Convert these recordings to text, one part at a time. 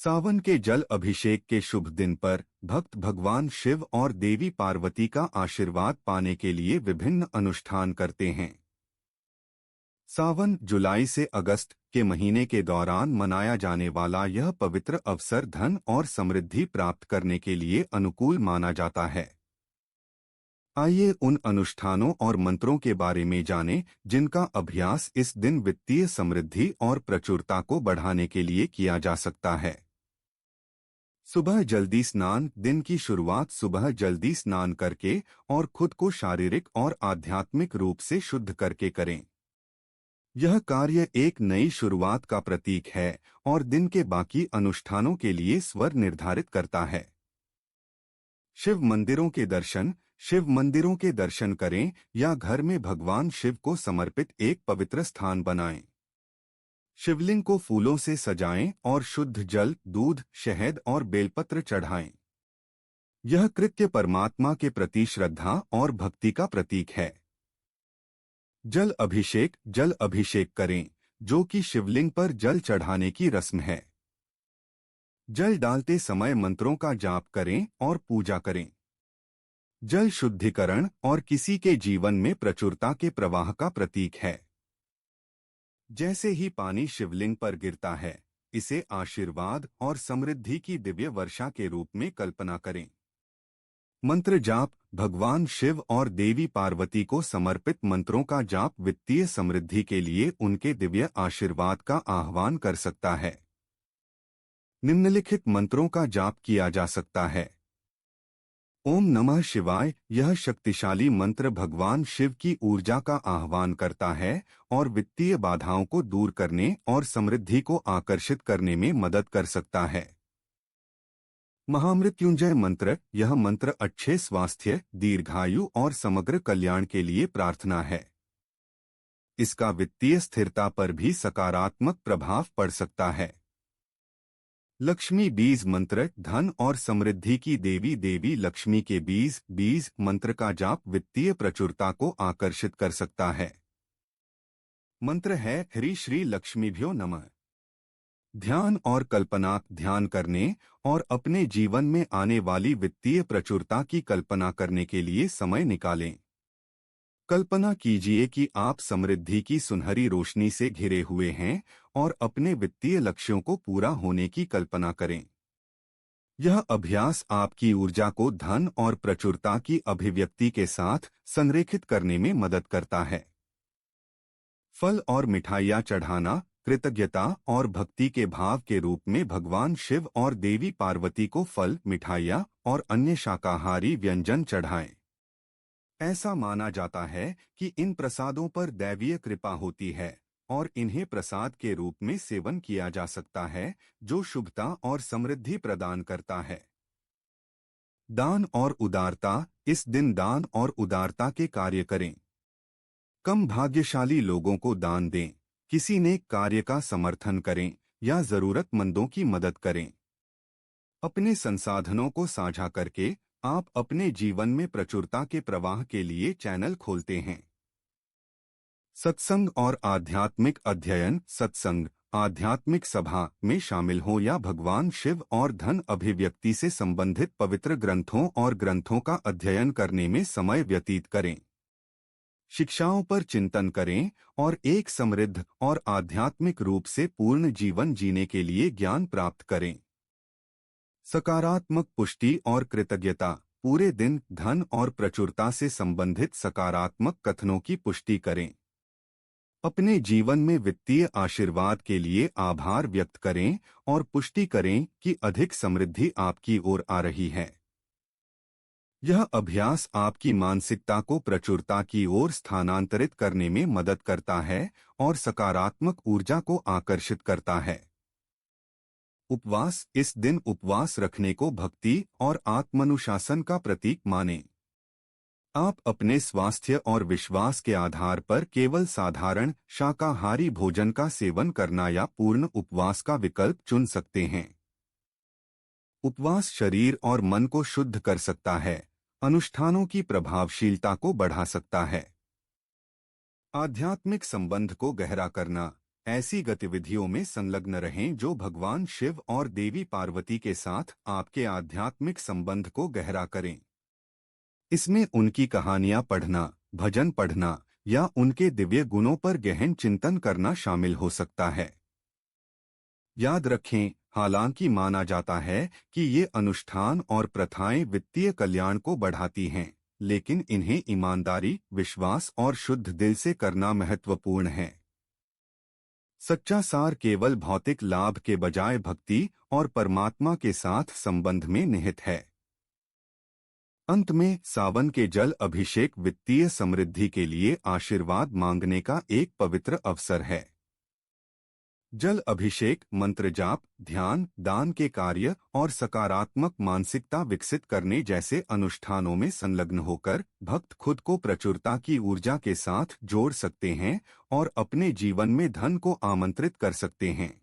सावन के जल अभिषेक के शुभ दिन पर भक्त भगवान शिव और देवी पार्वती का आशीर्वाद पाने के लिए विभिन्न अनुष्ठान करते हैं। सावन जुलाई से अगस्त के महीने के दौरान मनाया जाने वाला यह पवित्र अवसर धन और समृद्धि प्राप्त करने के लिए अनुकूल माना जाता है। आइए उन अनुष्ठानों और मंत्रों के बारे में जानें जिनका अभ्यास इस दिन वित्तीय समृद्धि और प्रचुरता को बढ़ाने के लिए किया जा सकता है। सुबह जल्दी स्नान। दिन की शुरुआत सुबह जल्दी स्नान करके और खुद को शारीरिक और आध्यात्मिक रूप से शुद्ध करके करें। यह कार्य एक नई शुरुआत का प्रतीक है और दिन के बाकी अनुष्ठानों के लिए स्वर निर्धारित करता है। शिव मंदिरों के दर्शन। शिव मंदिरों के दर्शन करें या घर में भगवान शिव को समर्पित एक पवित्र स्थान बनाएं। शिवलिंग को फूलों से सजाएं और शुद्ध जल, दूध, शहद और बेलपत्र चढ़ाएं। यह कृत्य परमात्मा के प्रति श्रद्धा और भक्ति का प्रतीक है। जल अभिषेक। जल अभिषेक करें, जो कि शिवलिंग पर जल चढ़ाने की रस्म है। जल डालते समय मंत्रों का जाप करें और पूजा करें। जल शुद्धिकरण और किसी के जीवन में प्रचुरता के प्रवाह का प्रतीक है। जैसे ही पानी शिवलिंग पर गिरता है, इसे आशीर्वाद और समृद्धि की दिव्य वर्षा के रूप में कल्पना करें। मंत्र जाप। भगवान शिव और देवी पार्वती को समर्पित मंत्रों का जाप वित्तीय समृद्धि के लिए उनके दिव्य आशीर्वाद का आह्वान कर सकता है। निम्नलिखित मंत्रों का जाप किया जा सकता है। ओम नमः शिवाय। यह शक्तिशाली मंत्र भगवान शिव की ऊर्जा का आह्वान करता है और वित्तीय बाधाओं को दूर करने और समृद्धि को आकर्षित करने में मदद कर सकता है। महामृत्युंजय मंत्र। यह मंत्र अच्छे स्वास्थ्य, दीर्घायु और समग्र कल्याण के लिए प्रार्थना है। इसका वित्तीय स्थिरता पर भी सकारात्मक प्रभाव पड़ सकता है। लक्ष्मी बीज मंत्र। धन और समृद्धि की देवी देवी लक्ष्मी के बीज मंत्र का जाप वित्तीय प्रचुरता को आकर्षित कर सकता है। मंत्र है ह्री श्री लक्ष्मीभ्यो नमः। ध्यान और कल्पना। ध्यान करने और अपने जीवन में आने वाली वित्तीय प्रचुरता की कल्पना करने के लिए समय निकालें। कल्पना कीजिए कि आप समृद्धि की सुनहरी रोशनी से घिरे हुए हैं और अपने वित्तीय लक्ष्यों को पूरा होने की कल्पना करें। यह अभ्यास आपकी ऊर्जा को धन और प्रचुरता की अभिव्यक्ति के साथ संरेखित करने में मदद करता है। फल और मिठाइयाँ चढ़ाना। कृतज्ञता और भक्ति के भाव के रूप में भगवान शिव और देवी पार्वती को फल, मिठाइयाँ और अन्य शाकाहारी व्यंजन चढ़ाएं। ऐसा माना जाता है कि इन प्रसादों पर दैवीय कृपा होती है और इन्हें प्रसाद के रूप में सेवन किया जा सकता है, जो शुभता और समृद्धि प्रदान करता है। दान और उदारता। इस दिन दान और उदारता के कार्य करें। कम भाग्यशाली लोगों को दान दें, किसी नेक कार्य का समर्थन करें या जरूरतमंदों की मदद करें। अपने संसाधनों को साझा करके आप अपने जीवन में प्रचुरता के प्रवाह के लिए चैनल खोलते हैं। सत्संग और आध्यात्मिक अध्ययन। सत्संग, आध्यात्मिक सभा में शामिल हो या भगवान शिव और धन अभिव्यक्ति से संबंधित पवित्र ग्रंथों और ग्रंथों का अध्ययन करने में समय व्यतीत करें। शिक्षाओं पर चिंतन करें और एक समृद्ध और आध्यात्मिक रूप से पूर्ण जीवन जीने के लिए ज्ञान प्राप्त करें। सकारात्मक पुष्टि और कृतज्ञता। पूरे दिन धन और प्रचुरता से संबंधित सकारात्मक कथनों की पुष्टि करें। अपने जीवन में वित्तीय आशीर्वाद के लिए आभार व्यक्त करें और पुष्टि करें कि अधिक समृद्धि आपकी ओर आ रही है। यह अभ्यास आपकी मानसिकता को प्रचुरता की ओर स्थानांतरित करने में मदद करता है और सकारात्मक ऊर्जा को आकर्षित करता है। उपवास। इस दिन उपवास रखने को भक्ति और आत्मानुशासन का प्रतीक मानें। आप अपने स्वास्थ्य और विश्वास के आधार पर केवल साधारण शाकाहारी भोजन का सेवन करना या पूर्ण उपवास का विकल्प चुन सकते हैं। उपवास शरीर और मन को शुद्ध कर सकता है, अनुष्ठानों की प्रभावशीलता को बढ़ा सकता है। आध्यात्मिक संबंध को गहरा करना। ऐसी गतिविधियों में संलग्न रहें जो भगवान शिव और देवी पार्वती के साथ आपके आध्यात्मिक संबंध को गहरा करें। इसमें उनकी कहानियां पढ़ना, भजन पढ़ना या उनके दिव्य गुणों पर गहन चिंतन करना शामिल हो सकता है। याद रखें, हालांकि माना जाता है कि ये अनुष्ठान और प्रथाएं वित्तीय कल्याण को बढ़ाती हैं, लेकिन इन्हें ईमानदारी, विश्वास और शुद्ध दिल से करना महत्वपूर्ण है। सच्चा सार केवल भौतिक लाभ के बजाय भक्ति और परमात्मा के साथ संबंध में निहित है। अंत में, सावन के जल अभिषेक वित्तीय समृद्धि के लिए आशीर्वाद मांगने का एक पवित्र अवसर है। जल अभिषेक मंत्र जाप, ध्यान, दान के कार्य और सकारात्मक मानसिकता विकसित करने जैसे अनुष्ठानों में संलग्न होकर भक्त खुद को प्रचुरता की ऊर्जा के साथ जोड़ सकते हैं और अपने जीवन में धन को आमंत्रित कर सकते हैं।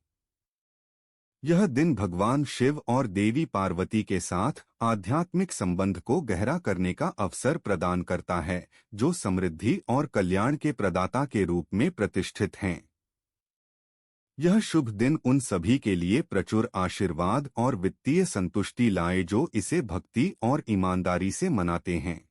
यह दिन भगवान शिव और देवी पार्वती के साथ आध्यात्मिक संबंध को गहरा करने का अवसर प्रदान करता है, जो समृद्धि और कल्याण के प्रदाता के रूप में प्रतिष्ठित हैं। यह शुभ दिन उन सभी के लिए प्रचुर आशीर्वाद और वित्तीय संतुष्टि लाए जो इसे भक्ति और ईमानदारी से मनाते हैं।